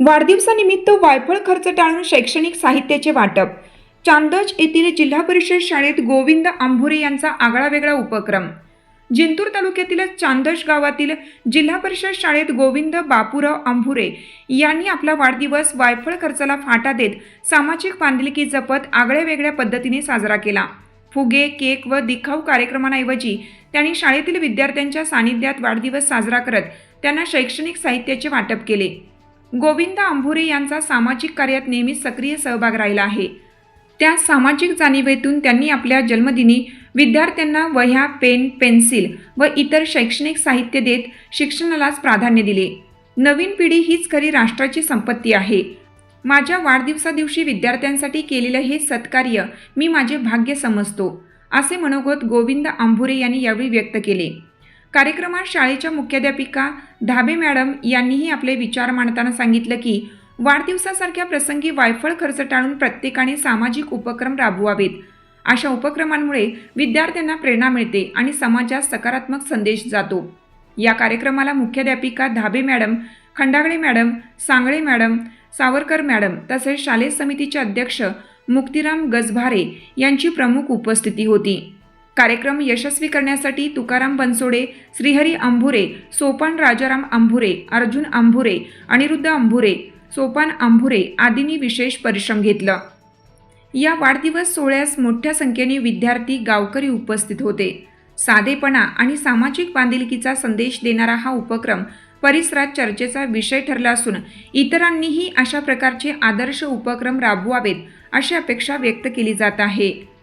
वाढदिवसानिमित्त वायफळ खर्च टाळून शैक्षणिक साहित्याचे वाटप. चांदच येथील जिल्हा परिषद शाळेत गोविंद आंभुरे यांचा आगळावेगळा उपक्रम. जिंतूर तालुक्यातील चांदश गावातील जिल्हा परिषद शाळेत गोविंद बापूराव आंभुरे यांनी आपला वाढदिवस वायफळ खर्चाला फाटा देत सामाजिक बांधिलकी जपत आगळ्यावेगळ्या पद्धतीने साजरा केला. फुगे, केक व दिखाऊ कार्यक्रमांऐवजी त्यांनी शाळेतील विद्यार्थ्यांच्या सानिध्यात वाढदिवस साजरा करत त्यांना शैक्षणिक साहित्याचे वाटप केले. गोविंद आंभुरे यांचा सामाजिक कार्यात नेहमीच सक्रिय सहभाग राहिला आहे. त्या सामाजिक जाणीवेतून त्यांनी आपल्या जन्मदिनी विद्यार्थ्यांना वह्या, पेन, पेन्सिल व इतर शैक्षणिक साहित्य देत शिक्षणालाच प्राधान्य दिले. नवीन पिढी हीच खरी राष्ट्राची संपत्ती आहे. माझ्या वाढदिवसादिवशी विद्यार्थ्यांसाठी केलेलं हे सत्कार्य मी माझे भाग्य समजतो, असे मनोगत गोविंद आंभुरे यांनी यावेळी व्यक्त केले. कार्यक्रमात शाळेच्या मुख्याध्यापिका धाबे मॅडम यांनीही आपले विचार मांडताना सांगितलं की वाढदिवसासारख्या प्रसंगी वायफळ खर्च टाळून प्रत्येकाने सामाजिक उपक्रम राबवावेत. अशा उपक्रमांमुळे विद्यार्थ्यांना प्रेरणा मिळते आणि समाजात सकारात्मक संदेश जातो. या कार्यक्रमाला मुख्याध्यापिका धाबे madam, Khandagale madam, Sangle madam, Savarkar madam तसेच शालेय समितीचे अध्यक्ष मुक्तिराम गजभारे यांची प्रमुख उपस्थिती होती. कार्यक्रम यशस्वी करण्यासाठी तुकाराम बनसोडे, श्रीहरी आंभुरे, सोपान राजाराम आंभुरे, अर्जुन आंभुरे, अनिरुद्ध आंभुरे, सोपान आंभुरे आदींनी विशेष परिश्रम घेतला. या वाढदिवस सोहळ्यास मोठ्या संख्येने विद्यार्थी, गावकरी उपस्थित होते. साधेपणा आणि सामाजिक बांधिलकीचा संदेश देणारा हा उपक्रम परिसरात चर्चेचा विषय ठरला असून इतरांनीही अशा प्रकारचे आदर्श उपक्रम राबवावेत अशी अपेक्षा व्यक्त केली जात आहे.